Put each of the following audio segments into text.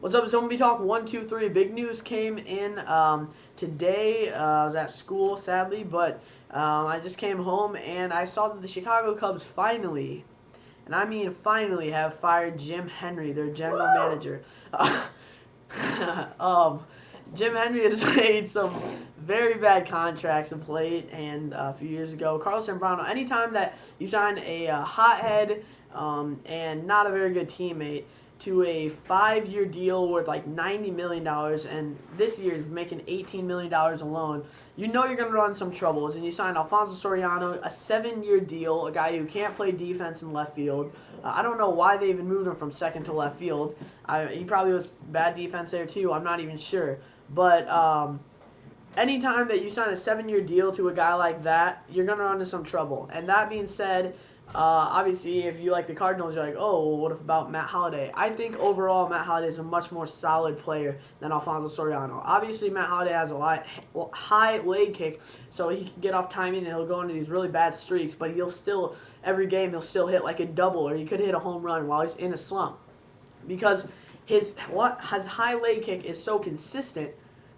What's up? It's Homie Talk 123. Big news came in today. I was at school, sadly, but I just came home and I saw that the Chicago Cubs finally, and I mean finally, have fired Jim Hendry, their general manager. um, Jim Hendry has made some very bad contracts of late, and a few years ago, Carlos Zambrano. Anytime that you sign a hothead and not a very good teammate to a 5-year deal worth like $90 million, and this year is making $18 million alone, you know you're going to run some troubles. And you sign Alfonso Soriano, a 7-year deal, a guy who can't play defense in left field. I don't know why they even moved him from second to left field. He probably was bad defense there too. I'm not even sure. But anytime that you sign a 7-year deal to a guy like that, you're going to run into some trouble. And that being said, obviously, if you like the Cardinals, you're like, oh, well, what about Matt Holliday? I think overall Matt Holliday is a much more solid player than Alfonso Soriano. Obviously, Matt Holliday has a high leg kick, so he can get off timing and he'll go into these really bad streaks, but he'll still, every game, he'll still hit like a double, or he could hit a home run while he's in a slump. Because his high leg kick is so consistent,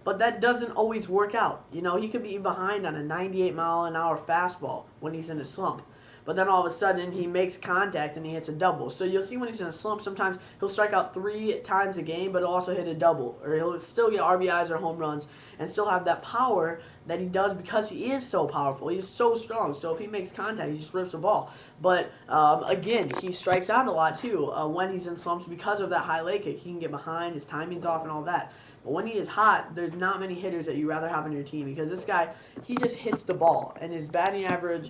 but that doesn't always work out. You know, he could be behind on a 98-mile-an-hour fastball when he's in a slump. But then all of a sudden, he makes contact and he hits a double. So you'll see when he's in a slump, sometimes he'll strike out 3 times a game, but he'll also hit a double. Or he'll still get RBIs or home runs and still have that power that he does because he is so powerful. He's so strong. So if he makes contact, he just rips the ball. But again, he strikes out a lot too when he's in slumps because of that high leg kick. He can get behind, his timing's off and all that. But when he is hot, there's not many hitters that you'd rather have on your team because this guy, he just hits the ball. And his batting average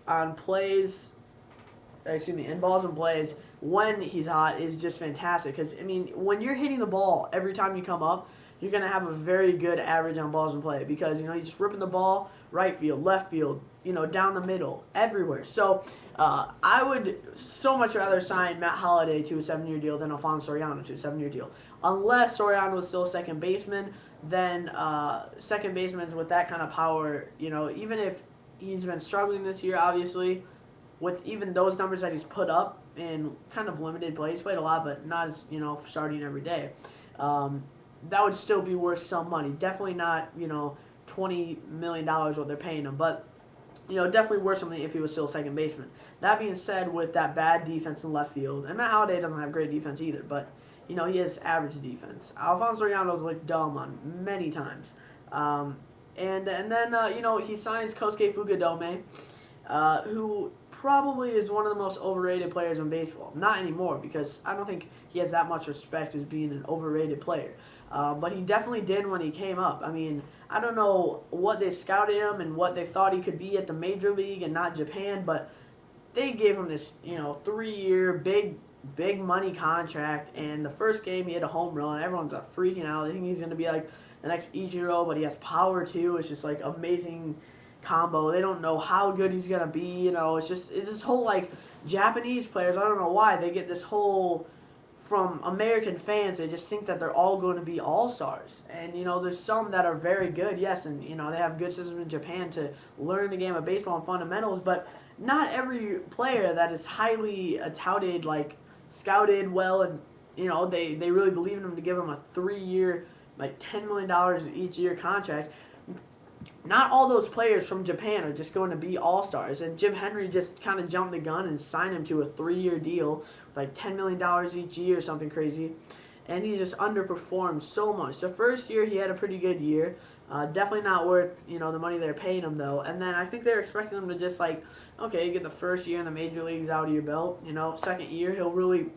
on plays, in balls and plays, when he's hot is just fantastic. Because, I mean, when you're hitting the ball every time you come up, you're going to have a very good average on balls and play. Because, you know, he's just ripping the ball right field, left field, you know, down the middle, everywhere. So, I would so much rather sign Matt Holliday to a 7-year deal than Alfonso Soriano to a 7-year deal. Unless Soriano is still a second baseman, then second basemen with that kind of power, you know, even if he's been struggling this year, obviously, with even those numbers that he's put up in kind of limited play. He's played a lot, but not as, you know, starting every day. That would still be worth some money. Definitely not, you know, $20 million what they're paying him, but, you know, definitely worth something if he was still a second baseman. That being said, with that bad defense in left field, and Matt Holliday doesn't have great defense either, but, you know, he has average defense. Alfonso Soriano's looked dumb on many times. And then, you know, he signs Kosuke Fukudome, who probably is one of the most overrated players in baseball. Not anymore, because I don't think he has that much respect as being an overrated player. But he definitely did when he came up. I mean, I don't know what they scouted him and what they thought he could be at the Major League and not Japan, but they gave him this, you know, 3-year, big money contract, and the first game he hit a home run. Everyone's freaking out. They think he's going to be like the next Ichiro, but he has power too. It's just like amazing combo. They don't know how good he's gonna be. You know, it's this whole like Japanese players. I don't know why they get this whole from American fans. They just think that they're all going to be all-stars. And you know, there's some that are very good, yes, and you know they have good systems in Japan to learn the game of baseball and fundamentals. But not every player that is highly touted, like scouted well, and you know they really believe in him to give him a 3-year. Like $10 million each year contract. Not all those players from Japan are just going to be all-stars. And Jim Hendry just kind of jumped the gun and signed him to a 3-year deal with like $10 million each year or something crazy. And he just underperformed so much. The first year he had a pretty good year. Definitely not worth, you know, the money they're paying him though. And then I think they're expecting him to just like, okay, get the first year in the major leagues out of your belt. You know, second year he'll really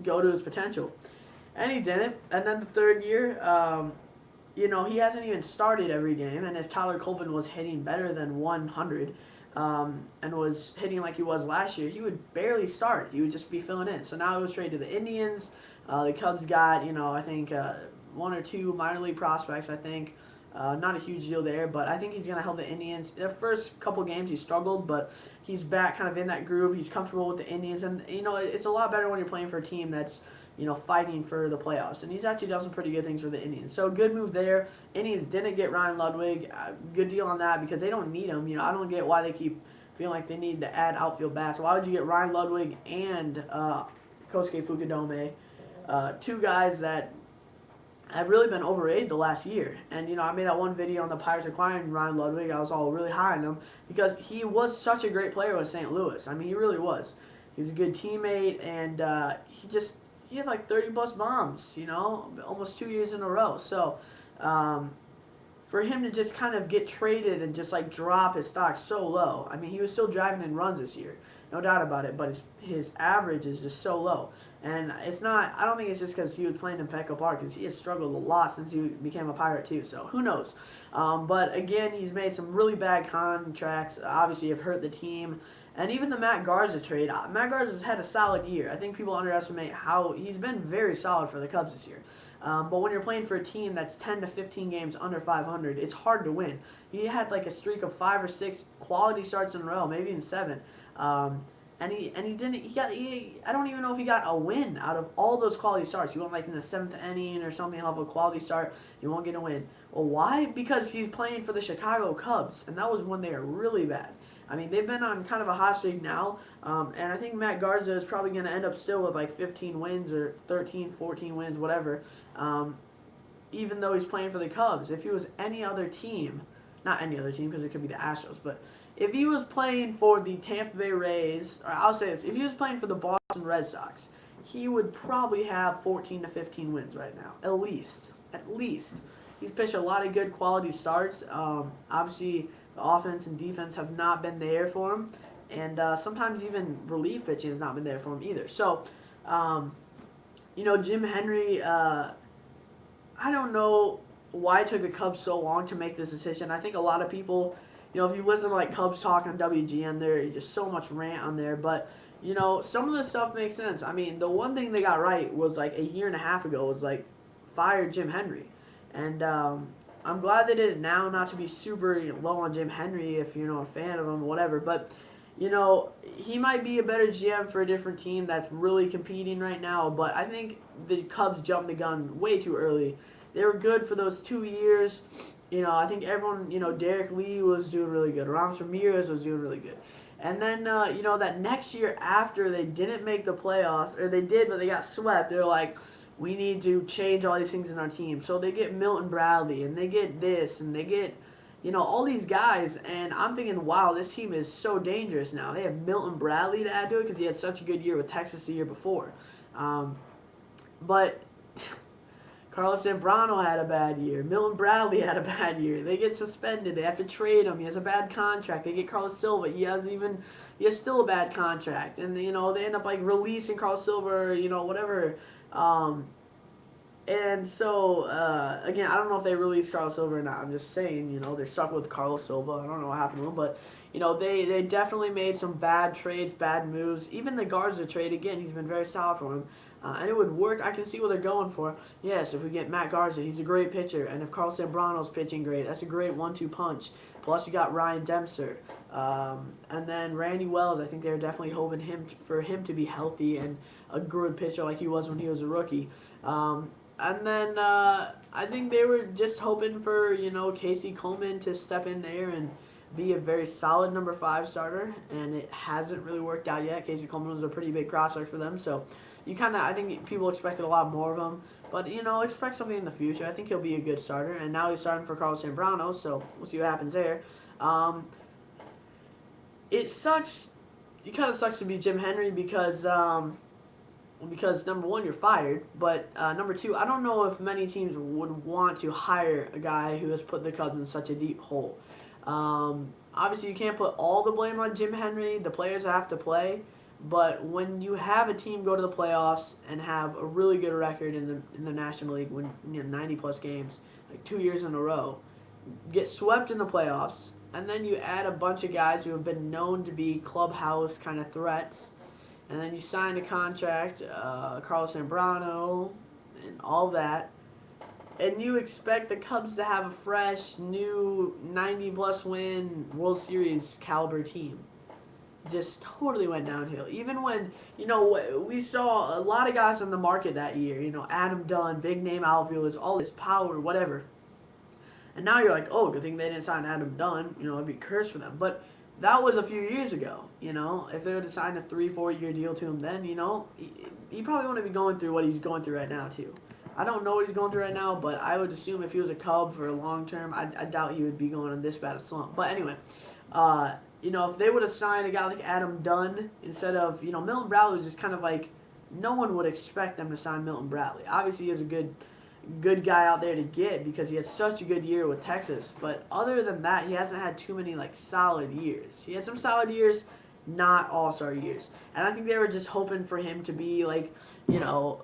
go to his potential. And he didn't. And then the third year, you know, he hasn't even started every game. And if Tyler Colvin was hitting better than 100 and was hitting like he was last year, he would barely start. He would just be filling in. So now he was traded to the Indians. The Cubs got, you know, I think 1 or 2 minor league prospects, I think. Not a huge deal there, but I think he's going to help the Indians. The first couple games he struggled, but he's back kind of in that groove. He's comfortable with the Indians. And, you know, it's a lot better when you're playing for a team that's, you know, fighting for the playoffs. And he's actually done some pretty good things for the Indians. So, good move there. Indians didn't get Ryan Ludwig. Good deal on that because they don't need him. You know, I don't get why they keep feeling like they need to add outfield bats. Why would you get Ryan Ludwig and Kosuke Fukudome two guys that have really been overrated the last year. And, I made that one video on the Pirates acquiring Ryan Ludwig. I was all really high on him because he was such a great player with St. Louis. I mean, he really was. He's a good teammate, and he had like 30-plus bombs, almost 2 years in a row. So, for him to just kind of get traded and just like drop his stock so low. I mean, he was still driving in runs this year, no doubt about it, but his average is just so low. And it's not, I don't think it's just because he was playing in Petco Park, because he has struggled a lot since he became a Pirate too, so who knows. But again, he's made some really bad contracts, obviously have hurt the team. And even the Matt Garza trade, Matt Garza's had a solid year. I think people underestimate how he's been very solid for the Cubs this year. But when you're playing for a team that's 10 to 15 games under 500, it's hard to win. He had like a streak of 5 or 6 quality starts in a row, maybe even 7. And he didn't. I don't even know if he got a win out of all those quality starts. He went like in the 7th inning or something. He'll have a quality start. He won't get a win. Well, why? Because he's playing for the Chicago Cubs, and that was when they were really bad. I mean, they've been on kind of a hot streak now, and I think Matt Garza is probably going to end up still with like 15 wins or 13, 14 wins, whatever, even though he's playing for the Cubs. If he was any other team, not any other team because it could be the Astros, but if he was playing for the Tampa Bay Rays, or I'll say this, if he was playing for the Boston Red Sox, he would probably have 14 to 15 wins right now, at least. At least. He's pitched a lot of good quality starts. Obviously, the offense and defense have not been there for him, and sometimes even relief pitching has not been there for him either. So, Jim Hendry, I don't know why it took the Cubs so long to make this decision. I think a lot of people, if you listen to like Cubs Talk on WGN, there's just so much rant on there, but some of the stuff makes sense. I mean, the one thing they got right was like a year and a half ago was like fire Jim Hendry, and I'm glad they did it now, not to be super low on Jim Hendry if you're a fan of him or whatever, but he might be a better GM for a different team that's really competing right now, but I think the Cubs jumped the gun way too early. They were good for those 2 years. I think everyone, Derek Lee was doing really good. Ramos Ramirez was doing really good. And then, that next year after they didn't make the playoffs, or they did, but they got swept, they're like, we need to change all these things in our team. So they get Milton Bradley, and they get this, and they get, all these guys. And I'm thinking, wow, this team is so dangerous now. They have Milton Bradley to add to it because he had such a good year with Texas the year before. But Carlos Zambrano had a bad year. Milton Bradley had a bad year. They get suspended. They have to trade him. He has a bad contract. They get Carlos Silva. He has still a bad contract. And, they end up, like, releasing Carlos Silva or, whatever. And so, again, I don't know if they released Carlos Silva or not. I'm just saying, they're stuck with Carlos Silva. I don't know what happened to him. But, they definitely made some bad trades, bad moves. Even the Garza trade, again, he's been very solid for him. And it would work. I can see what they're going for. Yes, if we get Matt Garza, he's a great pitcher. And if Carlos Zambrano's pitching great, that's a great 1-2 punch. Plus, you got Ryan Dempster. And then Randy Wells, I think they're definitely hoping for him to be healthy and a good pitcher like he was when he was a rookie. And then I think they were just hoping for, Casey Coleman to step in there and be a very solid number 5 starter. And it hasn't really worked out yet. Casey Coleman was a pretty big prospect for them. So I think people expected a lot more of him. But, expect something in the future. I think he'll be a good starter. And now he's starting for Carlos Zambrano, so we'll see what happens there. It sucks. It kind of sucks to be Jim Hendry because number one, you're fired. But number two, I don't know if many teams would want to hire a guy who has put the Cubs in such a deep hole. Obviously, you can't put all the blame on Jim Hendry. The players have to play. But when you have a team go to the playoffs and have a really good record in the National League, win 90-plus games, like 2 years in a row, get swept in the playoffs, and then you add a bunch of guys who have been known to be clubhouse kind of threats, and then you sign a contract, Carlos Zambrano, and all that, and you expect the Cubs to have a fresh, new 90-plus win World Series caliber team. Just totally went downhill. Even when, we saw a lot of guys on the market that year, Adam Dunn, big name outfielders, all this power, whatever. And now you're like, oh, good thing they didn't sign Adam Dunn, it'd be a curse for them. But that was a few years ago. If they would have signed a 3-4 year deal to him then, he probably wouldn't be going through what he's going through right now too. I don't know what he's going through right now, but I would assume if he was a Cub for a long term, I doubt he would be going on this bad a slump. But anyway, if they would have signed a guy like Adam Dunn instead of, Milton Bradley was just kind of like, no one would expect them to sign Milton Bradley. Obviously, he is a good guy out there to get because he had such a good year with Texas. But other than that, he hasn't had too many solid years. He had some solid years, not all-star years. And I think they were just hoping for him to be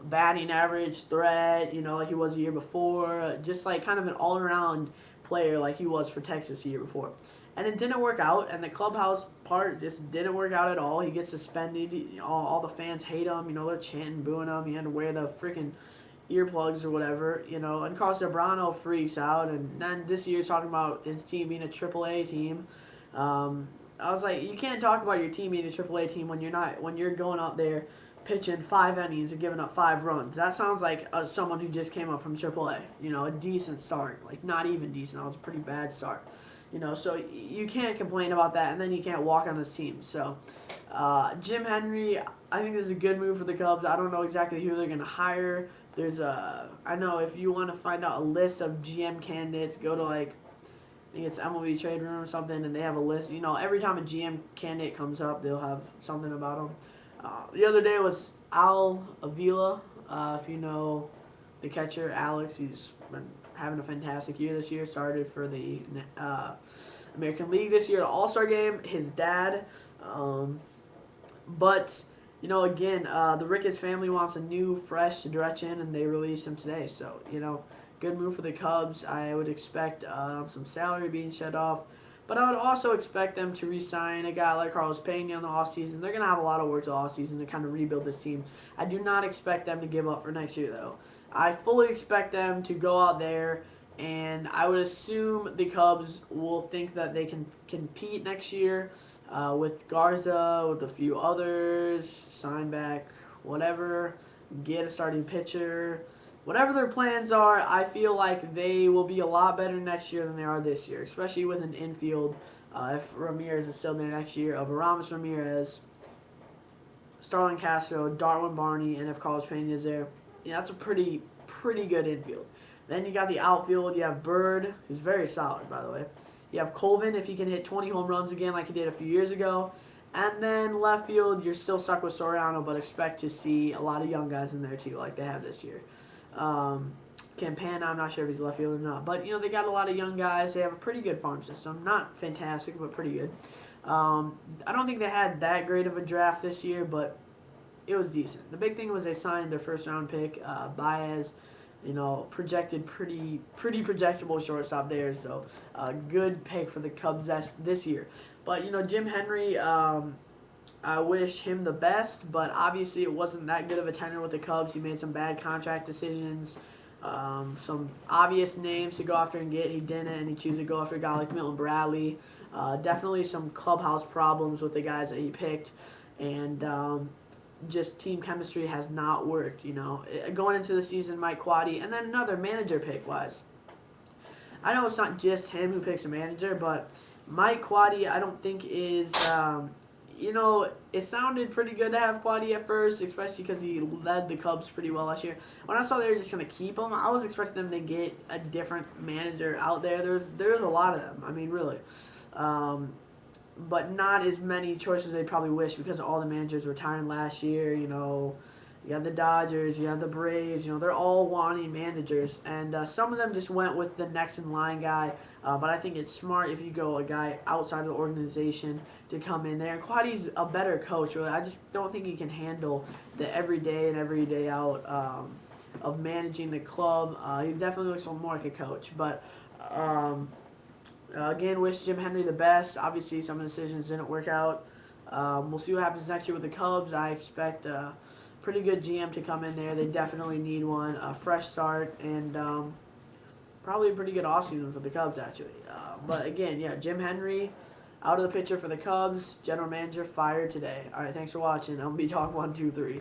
batting average threat, like he was the year before, just kind of an all-around player like he was for Texas the year before. And it didn't work out, and the clubhouse part just didn't work out at all. He gets suspended. All the fans hate him. They're chanting, booing him. He had to wear the freaking earplugs or whatever. And Carlos Zambrano freaks out. And then this year talking about his team being a AAA team. I was like, you can't talk about your team being a AAA team when you're going out there pitching 5 innings and giving up 5 runs. That sounds like someone who just came up from AAA. A decent start. Not even decent. That was a pretty bad start. So you can't complain about that, and then you can't walk on this team. So Jim Hendry, I think this is a good move for the Cubs. I don't know exactly who they're going to hire. I know if you want to find out a list of GM candidates, go to I think it's MLB Trade Room or something, and they have a list. Every time a GM candidate comes up, they'll have something about them. The other day was Al Avila, if you know the catcher, Alex. He's been having a fantastic year this year. Started for the American League this year, the All-Star game. His dad. But, again, the Ricketts family wants a new, fresh direction, and they released him today. So, good move for the Cubs. I would expect some salary being shut off. But I would also expect them to re-sign a guy like Carlos Pena in the offseason. They're going to have a lot of work to the offseason to kind of rebuild this team. I do not expect them to give up for next year, though. I fully expect them to go out there, and I would assume the Cubs will think that they can compete next year with Garza, with a few others, sign back, whatever, get a starting pitcher. Whatever their plans are, I feel like they will be a lot better next year than they are this year, especially with an infield. If Ramirez is still there next year, of Aramis Ramirez, Starlin Castro, Darwin Barney, and if Carlos Pena is there, that's a pretty good infield. Then you got the outfield. You have Bird, who's very solid, by the way. You have Colvin, if he can hit 20 home runs again like he did a few years ago. And then left field, you're still stuck with Soriano, but expect to see a lot of young guys in there, too, like they have this year. Campana, I'm not sure if he's left field or not. But, they got a lot of young guys. They have a pretty good farm system. Not fantastic, but pretty good. I don't think they had that great of a draft this year, but it was decent. The big thing was they signed their first-round pick, Baez. Projected pretty projectable shortstop there. So, good pick for the Cubs this year. But, Jim Hendry, I wish him the best, but obviously it wasn't that good of a tenure with the Cubs. He made some bad contract decisions, some obvious names to go after and get. He didn't, and he chose to go after a guy like Milton Bradley. Definitely some clubhouse problems with the guys that he picked, and just team chemistry has not worked. Going into the season, Mike Quaddy, and then another manager pick-wise. I know it's not just him who picks a manager, but Mike Quaddy, I don't think is... it sounded pretty good to have Quaddy at first, especially because he led the Cubs pretty well last year. When I saw they were just going to keep him, I was expecting them to get a different manager out there. There's a lot of them. I mean, really. But not as many choices they probably wish because all the managers retiring last year. You have the Dodgers, you have the Braves. They're all wanting managers. And some of them just went with the next in line guy. But I think it's smart if you go a guy outside of the organization to come in there. And Quaddy's a better coach, really. I just don't think he can handle the everyday and every day out of managing the club. He definitely looks more like a coach. But again, wish Jim Hendry the best. Obviously, some of the decisions didn't work out. We'll see what happens next year with the Cubs. I expect a pretty good GM to come in there. They definitely need one. A fresh start and probably a pretty good offseason for the Cubs, actually. But again, yeah, Jim Hendry out of the picture for the Cubs. General manager fired today. All right, thanks for watching. I'll be Talk 1, 2, 3.